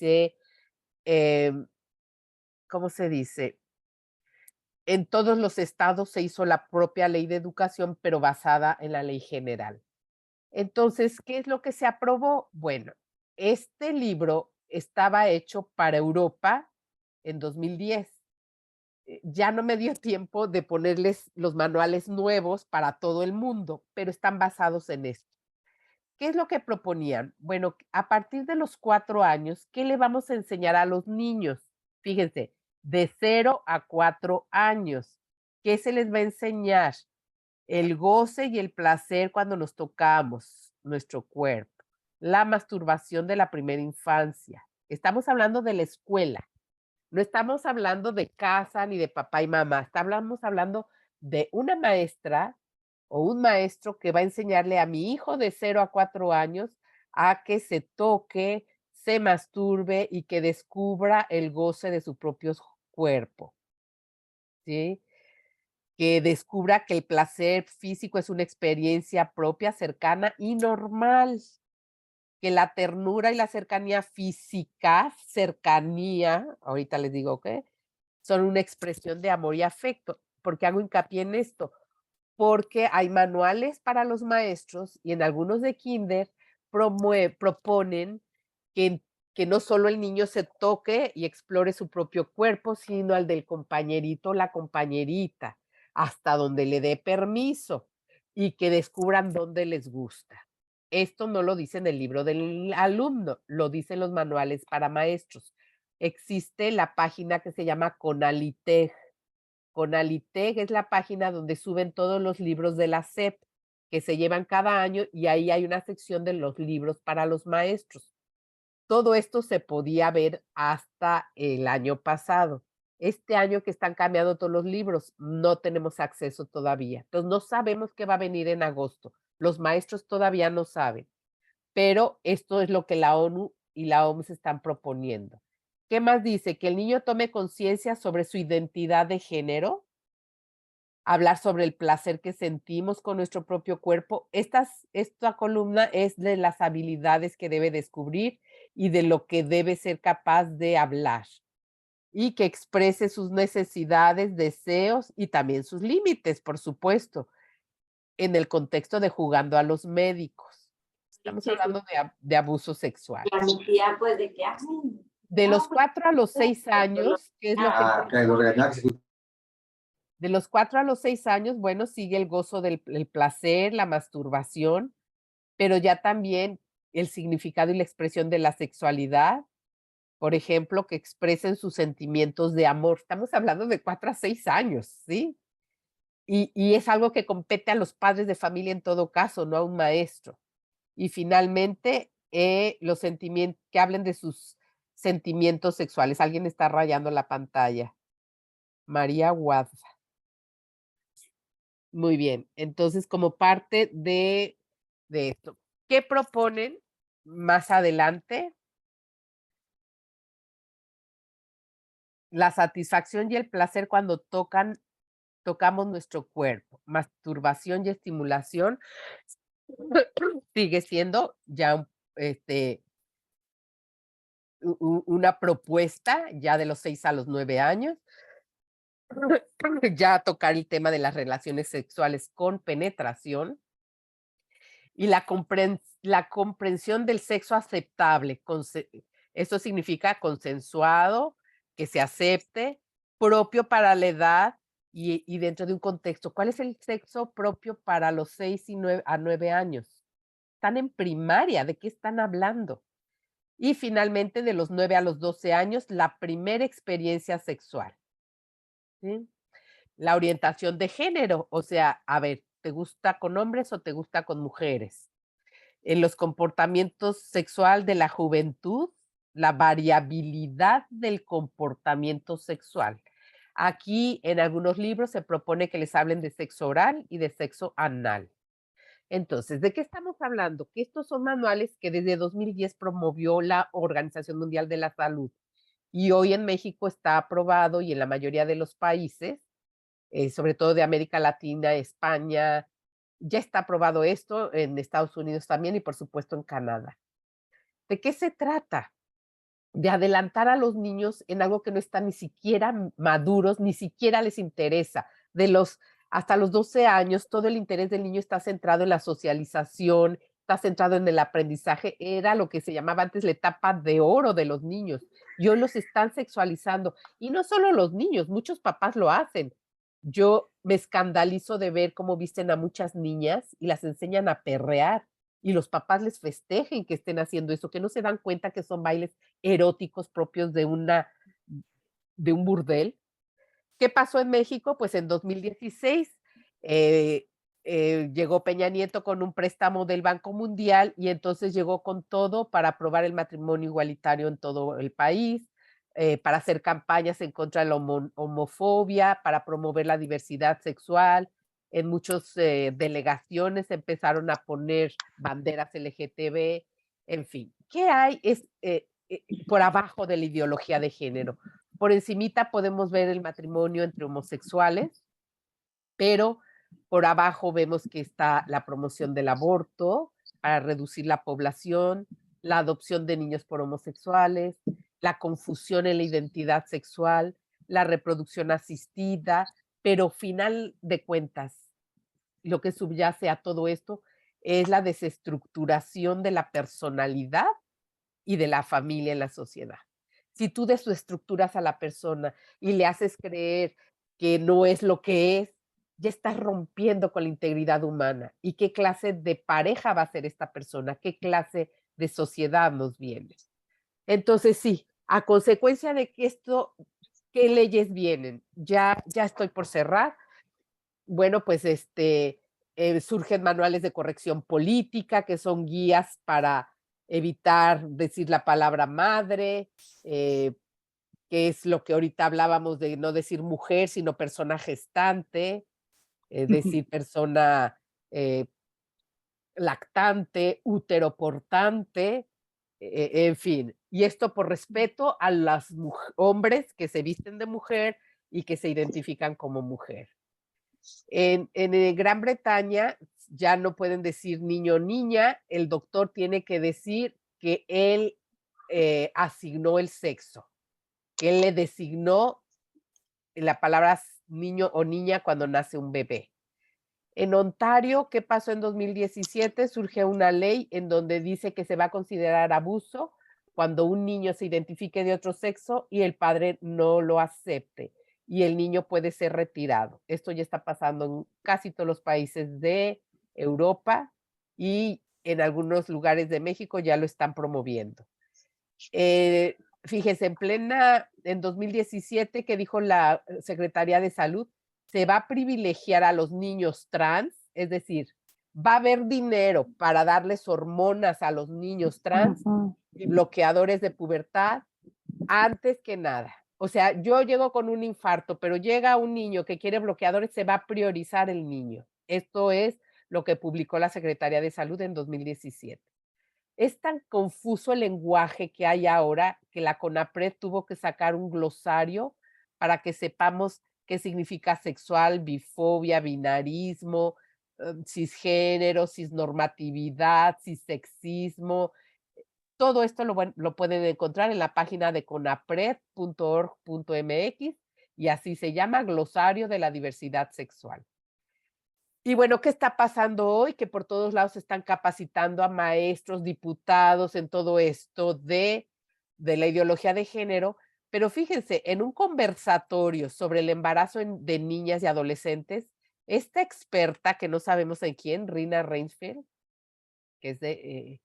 eh, ¿cómo se dice? En todos los estados se hizo la propia ley de educación, pero basada en la ley general. Entonces, ¿qué es lo que se aprobó? Bueno, este libro estaba hecho para Europa en 2010. Ya no me dio tiempo de ponerles los manuales nuevos para todo el mundo, pero están basados en esto. ¿Qué es lo que proponían? Bueno, a partir de los 4 años, ¿qué le vamos a enseñar a los niños? Fíjense, de 0 a 4 años, ¿qué se les va a enseñar? El goce y el placer cuando nos tocamos nuestro cuerpo, la masturbación de la primera infancia. Estamos hablando de la escuela, no estamos hablando de casa ni de papá y mamá, estamos hablando de una maestra o un maestro que va a enseñarle a mi hijo de 0 a 4 años a que se toque, se masturbe y que descubra el goce de su propio cuerpo, ¿sí? Que descubra que el placer físico es una experiencia propia, cercana y normal, que la ternura y la cercanía física, cercanía, ahorita les digo qué, son una expresión de amor y afecto. ¿Por qué hago hincapié en esto? Porque hay manuales para los maestros y en algunos de kinder proponen que, que no solo el niño se toque y explore su propio cuerpo, sino al del compañerito, la compañerita, hasta donde le dé permiso y que descubran dónde les gusta. Esto no lo dice en el libro del alumno, lo dicen los manuales para maestros. Existe la página que se llama Conaliteg, Conalitec es la página donde suben todos los libros de la SEP que se llevan cada año y ahí hay una sección de los libros para los maestros. Todo esto se podía ver hasta el año pasado. Este año que están cambiando todos los libros, no tenemos acceso todavía. Entonces, no sabemos qué va a venir en agosto. Los maestros todavía no saben, pero esto es lo que la ONU y la OMS están proponiendo. ¿Qué más dice? Que el niño tome conciencia sobre su identidad de género, hablar sobre el placer que sentimos con nuestro propio cuerpo. Esta columna es de las habilidades que debe descubrir y de lo que debe ser capaz de hablar y que exprese sus necesidades, deseos y también sus límites, por supuesto, en el contexto de jugando a los médicos. Estamos hablando de abuso sexual. A mi tía, pues, de que, De los 4 a los 6 años, ¿qué es lo que de los 4 a los 6 años, bueno, sigue el gozo del el placer, la masturbación, pero ya también el significado y la expresión de la sexualidad, por ejemplo, que expresen sus sentimientos de amor. Estamos hablando de 4 a 6 años, ¿sí? Y es algo que compete a los padres de familia en todo caso, no a un maestro. Y finalmente, los sentimientos, que hablen de sus sentimientos sexuales. Alguien está rayando la pantalla. María Guadza. Muy bien. Entonces, como parte de esto, ¿qué proponen más adelante? La satisfacción y el placer cuando tocamos nuestro cuerpo. Masturbación y estimulación sigue siendo ya una propuesta ya de los 6 a los 9 años. Ya tocar el tema de las relaciones sexuales con penetración y la comprensión del sexo aceptable. Eso significa consensuado, que se acepte, propio para la edad y dentro de un contexto. ¿Cuál es el sexo propio para los 6 a 9 años? Están en primaria, ¿de qué están hablando? Y finalmente, de los 9 a los 12 años, la primera experiencia sexual, ¿sí? La orientación de género, o sea, a ver, ¿te gusta con hombres o te gusta con mujeres? En los comportamientos sexual de la juventud, la variabilidad del comportamiento sexual. Aquí en algunos libros se propone que les hablen de sexo oral y de sexo anal. Entonces, ¿de qué estamos hablando? Que estos son manuales que desde 2010 promovió la Organización Mundial de la Salud y hoy en México está aprobado y en la mayoría de los países, sobre todo de América Latina, España, ya está aprobado esto, en Estados Unidos también y por supuesto en Canadá. ¿De qué se trata? De adelantar a los niños en algo que no están ni siquiera maduros, ni siquiera les interesa. Hasta los 12 años, todo el interés del niño está centrado en la socialización, está centrado en el aprendizaje. Era lo que se llamaba antes la etapa de oro de los niños. Y hoy los están sexualizando. Y no solo los niños, muchos papás lo hacen. Yo me escandalizo de ver cómo visten a muchas niñas y las enseñan a perrear y los papás les festejen que estén haciendo eso, que no se dan cuenta que son bailes eróticos propios de un burdel. ¿Qué pasó en México? Pues en 2016 llegó Peña Nieto con un préstamo del Banco Mundial y entonces llegó con todo para aprobar el matrimonio igualitario en todo el país, para hacer campañas en contra de la homofobia, para promover la diversidad sexual. En muchas delegaciones empezaron a poner banderas LGTB, en fin. ¿Qué hay? Por abajo de la ideología de género. Por encimita podemos ver el matrimonio entre homosexuales, pero por abajo vemos que está la promoción del aborto para reducir la población, la adopción de niños por homosexuales, la confusión en la identidad sexual, la reproducción asistida, pero final de cuentas, lo que subyace a todo esto es la desestructuración de la personalidad y de la familia en la sociedad. Si tú desestructuras a la persona y le haces creer que no es lo que es, ya estás rompiendo con la integridad humana. ¿Y qué clase de pareja va a ser esta persona? ¿Qué clase de sociedad nos viene? Entonces, sí, a consecuencia de que esto ¿qué leyes vienen? Ya estoy por cerrar. Bueno, pues surgen manuales de corrección política, que son guías para evitar decir la palabra madre, que es lo que ahorita hablábamos de no decir mujer, sino persona gestante, decir persona eh, lactante, útero portante, en fin. Y esto por respeto a los hombres que se visten de mujer y que se identifican como mujer. En Gran Bretaña ya no pueden decir niño o niña, el doctor tiene que decir que él asignó el sexo, que él le designó la palabra niño o niña cuando nace un bebé. En Ontario, ¿qué pasó en 2017? Surge una ley en donde dice que se va a considerar abuso cuando un niño se identifique de otro sexo y el padre no lo acepte y el niño puede ser retirado. Esto ya está pasando en casi todos los países de Europa y en algunos lugares de México ya lo están promoviendo. Fíjese, en 2017, que dijo la Secretaría de Salud, se va a privilegiar a los niños trans, es decir, va a haber dinero para darles hormonas a los niños trans y bloqueadores de pubertad antes que nada. O sea, yo llego con un infarto, pero llega un niño que quiere bloqueadores, se va a priorizar el niño. Esto es lo que publicó la Secretaría de Salud en 2017. Es tan confuso el lenguaje que hay ahora que la CONAPRED tuvo que sacar un glosario para que sepamos qué significa sexual, bifobia, binarismo, cisgénero, cisnormatividad, cissexismo. Todo esto lo pueden encontrar en la página de conapred.org.mx y así se llama Glosario de la Diversidad Sexual. Y bueno, ¿qué está pasando hoy? Que por todos lados están capacitando a maestros, diputados en todo esto de la ideología de género, pero fíjense, en un conversatorio sobre el embarazo de niñas y adolescentes, esta experta, que no sabemos en quién, Rina Reinsfield, que es de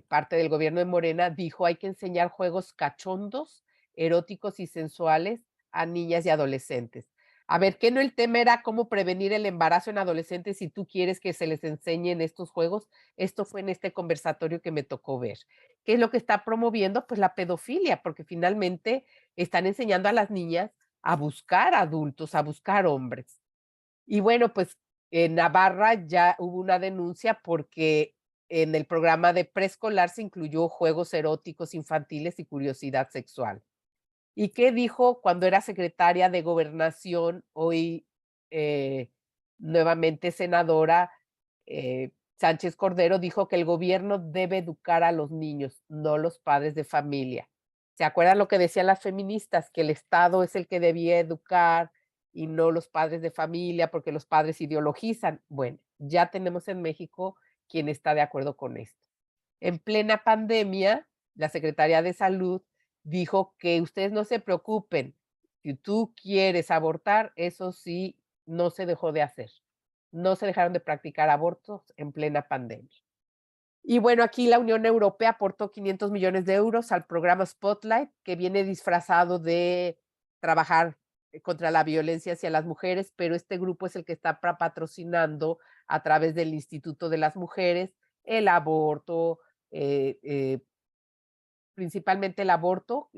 parte del gobierno de Morena, dijo, hay que enseñar juegos cachondos, eróticos y sensuales a niñas y adolescentes. A ver, ¿qué no el tema era cómo prevenir el embarazo en adolescentes si tú quieres que se les enseñen estos juegos? Esto fue en este conversatorio que me tocó ver. ¿Qué es lo que está promoviendo? Pues la pedofilia, porque finalmente están enseñando a las niñas a buscar adultos, a buscar hombres. Y bueno, pues en Navarra ya hubo una denuncia porque en el programa de preescolar se incluyó juegos eróticos infantiles y curiosidad sexual. ¿Y qué dijo cuando era secretaria de Gobernación, hoy eh, nuevamente senadora, Sánchez Cordero? Dijo que el gobierno debe educar a los niños, no los padres de familia. ¿Se acuerdan lo que decían las feministas? Que el Estado es el que debía educar y no los padres de familia, porque los padres ideologizan. Bueno, ya tenemos en México quien está de acuerdo con esto. En plena pandemia, la Secretaría de Salud dijo que ustedes no se preocupen, si tú quieres abortar, eso sí, no se dejó de hacer. No se dejaron de practicar abortos en plena pandemia. Y bueno, aquí la Unión Europea aportó 500 millones de euros al programa Spotlight, que viene disfrazado de trabajar contra la violencia hacia las mujeres, pero este grupo es el que está patrocinando a través del Instituto de las Mujeres el aborto, eh, eh, principalmente el aborto.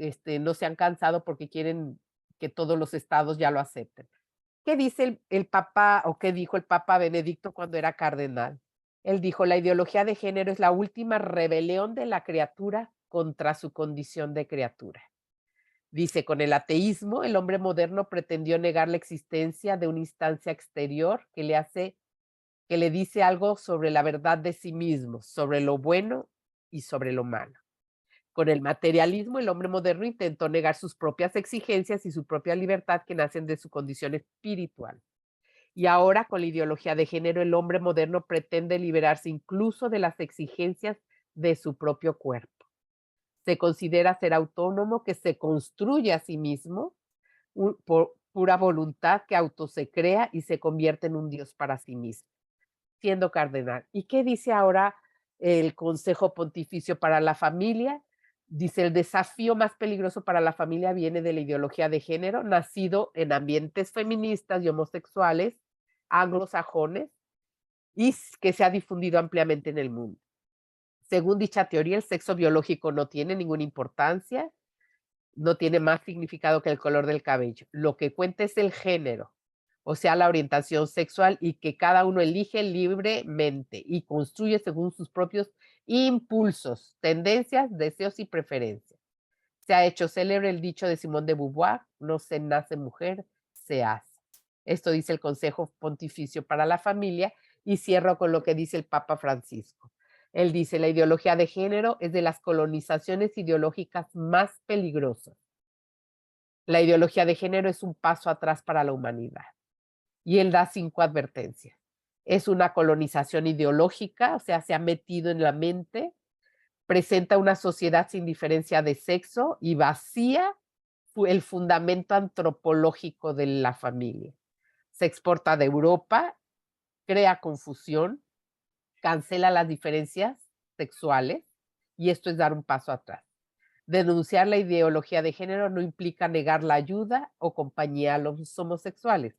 No se han cansado porque quieren que todos los estados ya lo acepten. ¿Qué dice el Papa o qué dijo el Papa Benedicto cuando era cardenal? Él dijo, la ideología de género es la última rebelión de la criatura contra su condición de criatura. Dice, con el ateísmo, el hombre moderno pretendió negar la existencia de una instancia exterior que le dice algo sobre la verdad de sí mismo, sobre lo bueno y sobre lo malo. Con el materialismo, el hombre moderno intentó negar sus propias exigencias y su propia libertad que nacen de su condición espiritual. Y ahora, con la ideología de género, el hombre moderno pretende liberarse incluso de las exigencias de su propio cuerpo. Se considera ser autónomo, que se construye a sí mismo por pura voluntad, que se crea y se convierte en un Dios para sí mismo, siendo cardenal. ¿Y qué dice ahora el Consejo Pontificio para la Familia? Dice, el desafío más peligroso para la familia viene de la ideología de género, nacido en ambientes feministas y homosexuales, anglosajones, y que se ha difundido ampliamente en el mundo. Según dicha teoría, el sexo biológico no tiene ninguna importancia, no tiene más significado que el color del cabello. Lo que cuenta es el género, o sea, la orientación sexual, y que cada uno elige libremente y construye según sus propios impulsos, tendencias, deseos y preferencias. Se ha hecho célebre el dicho de Simone de Beauvoir: no se nace mujer, se hace. Esto dice el Consejo Pontificio para la Familia, y cierro con lo que dice el Papa Francisco. Él dice, la ideología de género es de las colonizaciones ideológicas más peligrosas. La ideología de género es un paso atrás para la humanidad. Y él da 5 advertencias. Es una colonización ideológica, o sea, se ha metido en la mente, presenta una sociedad sin diferencia de sexo y vacía el fundamento antropológico de la familia. Se exporta de Europa, crea confusión, cancela las diferencias sexuales, y esto es dar un paso atrás. Denunciar la ideología de género no implica negar la ayuda o compañía a los homosexuales.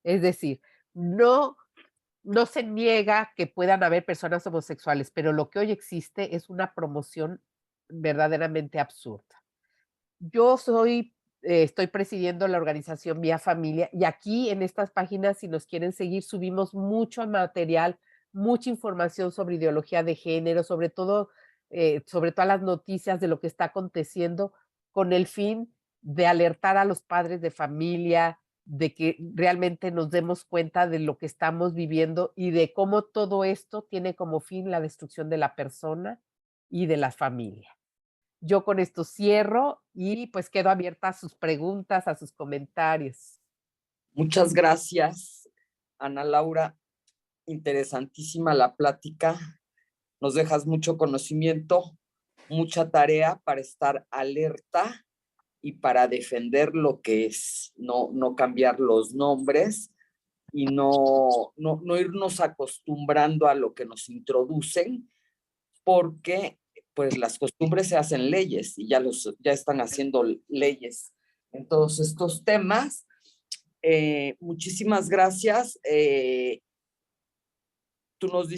Es decir, no se niega que puedan haber personas homosexuales, pero lo que hoy existe es una promoción verdaderamente absurda. Yo estoy presidiendo la organización Vía Familia, y aquí en estas páginas, si nos quieren seguir, subimos mucho material, mucha información sobre ideología de género, sobre todas las noticias de lo que está aconteciendo, con el fin de alertar a los padres de familia, de que realmente nos demos cuenta de lo que estamos viviendo y de cómo todo esto tiene como fin la destrucción de la persona y de las familias. Yo con esto cierro y pues quedo abierta a sus preguntas, a sus comentarios. Muchas gracias, Ana Laura. Interesantísima la plática. Nos dejas mucho conocimiento, mucha tarea para estar alerta y para defender lo que es, no cambiar los nombres y no irnos acostumbrando a lo que nos introducen, porque pues las costumbres se hacen leyes y ya están haciendo leyes en todos estos temas. Muchísimas gracias. Tú nos dices